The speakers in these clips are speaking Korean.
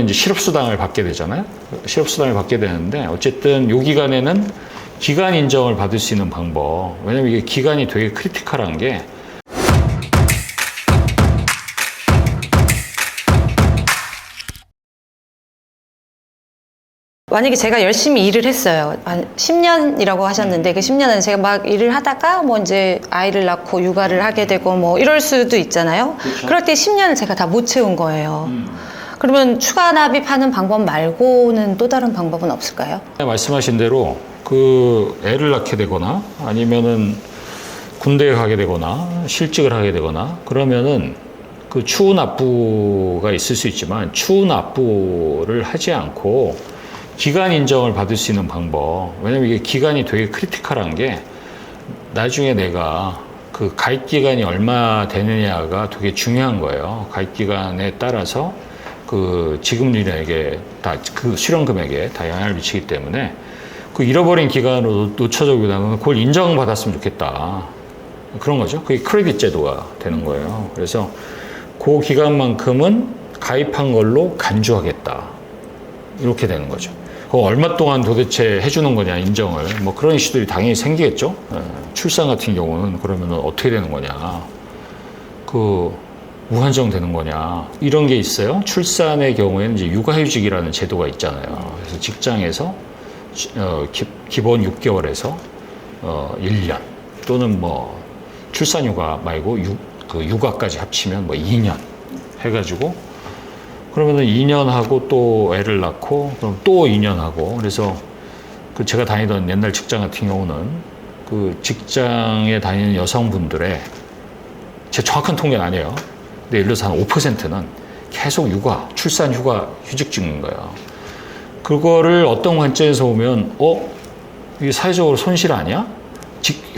이제 실업수당을 받게 되잖아요. 실업수당을 받게 되는데 어쨌든 요 기간에는 기간 인정을 받을 수 있는 방법. 왜냐면 이게 기간이 되게 크리티컬한 게 만약에 제가 열심히 일을 했어요. 한 10년이라고 하셨는데 그 10년은 제가 막 일을 하다가 뭐 이제 아이를 낳고 육아를 하게 되고 뭐 이럴 수도 있잖아요. 그렇죠. 그럴 때 10년을 제가 다 못 채운 거예요. 그러면 추가 납입하는 방법 말고는 또 다른 방법은 없을까요? 말씀하신 대로 그 애를 낳게 되거나 아니면은 군대에 가게 되거나 실직을 하게 되거나 그러면은 그 추후 납부가 있을 수 있지만 추후 납부를 하지 않고 기간 인정을 받을 수 있는 방법. 왜냐면 이게 기간이 되게 크리티컬한 게 나중에 내가 그 가입 기간이 얼마 되느냐가 되게 중요한 거예요. 가입 기간에 따라서 그 지급률에게 다 그 수령 금액에 다 영향을 미치기 때문에 그 잃어버린 기간으로 놓쳐져보다는 그걸 인정받았으면 좋겠다. 그런 거죠. 그게 크레딧 제도가 되는 거예요. 그래서 그 기간만큼은 가입한 걸로 간주하겠다. 이렇게 되는 거죠. 그 얼마 동안 도대체 해주는 거냐, 인정을. 뭐 그런 이슈들이 당연히 생기겠죠. 출산 같은 경우는 그러면 어떻게 되는 거냐. 무한정 되는 거냐. 이런 게 있어요. 출산의 경우에는 이제 육아휴직이라는 제도가 있잖아요. 그래서 직장에서 기본 6개월에서 1년 또는 뭐 출산휴가 말고 육아까지 합치면 뭐 2년 해가지고 그러면은 2년 하고 또 애를 낳고 그럼 또 2년 하고 그래서 그 제가 다니던 옛날 직장 같은 경우는 그 직장에 다니는 여성분들의 제 정확한 통계는 아니에요. 근데 예를 들어서 한 5%는 계속 출산 휴가 휴직 찍는 거예요. 그거를 어떤 관점에서 보면 이게 사회적으로 손실 아니야?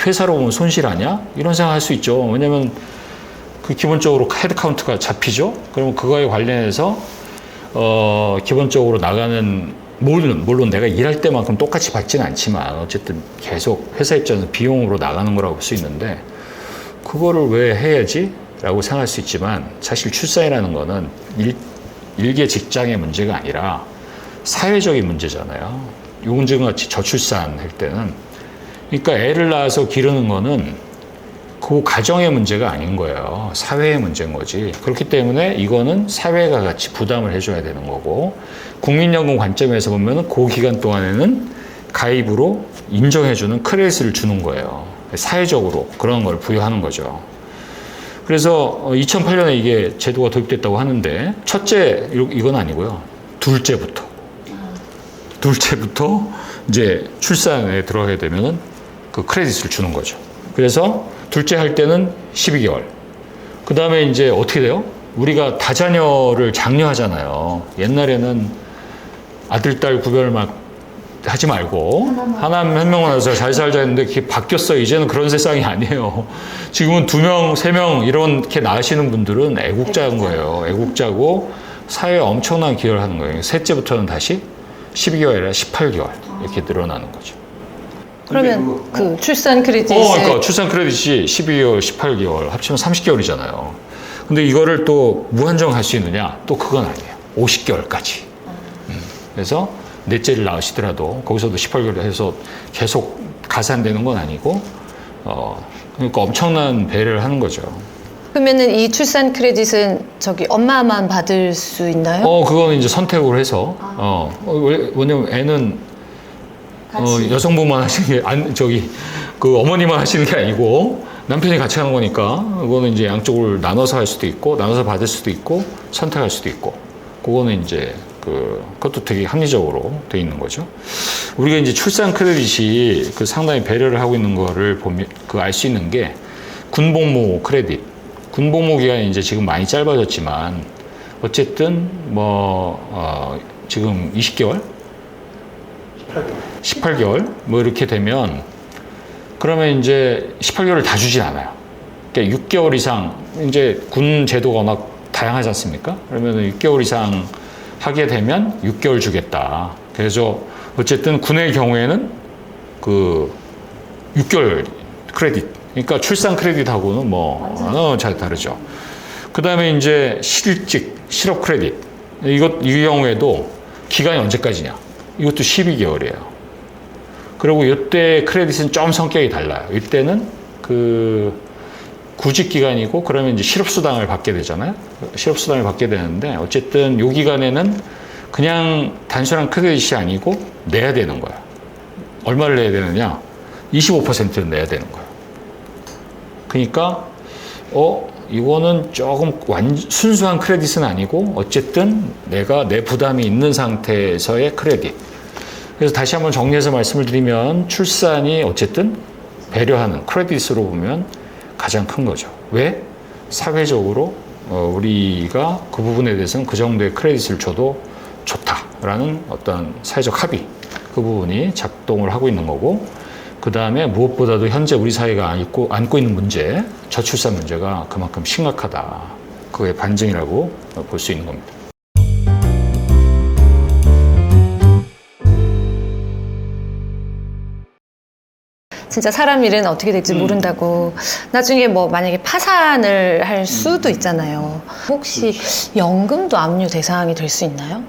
회사로 보면 손실 아니야? 이런 생각할 수 있죠. 왜냐면 그 기본적으로 헤드 카운트가 잡히죠. 그러면 그거에 관련해서 기본적으로 나가는 물론 내가 일할 때만큼 똑같이 받지는 않지만 어쨌든 계속 회사 입장에서 비용으로 나가는 거라고 볼 수 있는데 그거를 왜 해야지? 라고 생각할 수 있지만 사실 출산이라는 거는 일개 직장의 문제가 아니라 사회적인 문제잖아요. 요즘같이 저출산 할 때는 그러니까 애를 낳아서 기르는 거는 그 가정의 문제가 아닌 거예요. 사회의 문제인 거지. 그렇기 때문에 이거는 사회가 같이 부담을 해줘야 되는 거고 국민연금 관점에서 보면 그 기간 동안에는 가입으로 인정해주는 크레딧을 주는 거예요. 사회적으로 그런 걸 부여하는 거죠. 그래서 2008년에 이게 제도가 도입됐다고 하는데 첫째 이건 아니고요. 둘째부터 이제 출산에 들어가게 되면은 그 크레딧을 주는 거죠. 그래서 둘째 할 때는 12개월. 그 다음에 이제 어떻게 돼요? 우리가 다자녀를 장려하잖아요. 옛날에는 아들, 딸 구별 막 하지 말고 하나만 한 명만 해서 잘 살자 했는데 그게 바뀌었어요. 이제는 그런 세상이 아니에요. 지금은 2명, 3명 이렇게 낳으시는 분들은 애국자인 거예요. 애국자고 사회에 엄청난 기여를 하는 거예요. 셋째부터는 다시 12개월이라 18개월 이렇게 늘어나는 거죠. 그러면 그 출산 크레딧이 그러니까 출산 크레딧이 12개월, 18개월 합치면 30개월이잖아요. 근데 이거를 또 무한정 할 수 있느냐? 또 그건 아니에요. 50개월까지. 그래서 넷째를 낳으시더라도 거기서도 18개월 해서 계속 가산되는 건 아니고 그러니까 엄청난 배려를 하는 거죠. 그러면은 이 출산 크레딧은 엄마만 받을 수 있나요? 그거는 이제 선택으로 해서 왜냐면 애는 여성분만 하시는 게 그 어머니만 하시는 게 아니고 남편이 같이 하는 거니까 그거는 이제 양쪽을 나눠서 할 수도 있고 나눠서 받을 수도 있고 선택할 수도 있고 그거는 이제 그것도 되게 합리적으로 돼 있는 거죠. 우리가 이제 출산 크레딧이 상당히 배려를 하고 있는 거를 보면 알 수 있는 게 군복무 크레딧. 군복무 기간이 이제 지금 많이 짧아졌지만 어쨌든 지금 20개월? 18개월? 뭐 이렇게 되면 그러면 이제 18개월을 다 주진 않아요. 그러니까 6개월 이상 이제 군 제도가 워낙 다양하지 않습니까? 그러면 6개월 이상 하게 되면 6개월 주겠다. 그래서 어쨌든 군의 경우에는 6개월 크레딧. 그러니까 출산 크레딧하고는 잘 다르죠. 그 다음에 이제 실업 크레딧. 이 경우에도 기간이 언제까지냐? 이것도 12개월이에요. 그리고 이때 크레딧은 좀 성격이 달라요. 이때는 그 구직 기간이고 그러면 이제 실업수당을 받게 되잖아요. 실업수당을 받게 되는데 어쨌든 이 기간에는 그냥 단순한 크레딧이 아니고 내야 되는 거야. 얼마를 내야 되느냐? 25%를 내야 되는 거야. 그러니까 이거는 조금 순수한 크레딧은 아니고 어쨌든 내가 내 부담이 있는 상태에서의 크레딧. 그래서 다시 한번 정리해서 말씀을 드리면 출산이 어쨌든 배려하는 크레딧으로 보면 가장 큰 거죠. 왜? 사회적으로 우리가 그 부분에 대해서는 그 정도의 크레딧을 줘도 좋다라는 어떤 사회적 합의, 그 부분이 작동을 하고 있는 거고, 그 다음에 무엇보다도 현재 우리 사회가 안고 있는 문제, 저출산 문제가 그만큼 심각하다. 그의 반증이라고 볼 수 있는 겁니다. 진짜 사람 일은 어떻게 될지 모른다고. 나중에 뭐 만약에 파산을 할 수도 있잖아요. 혹시 연금도 압류 대상이 될 수 있나요?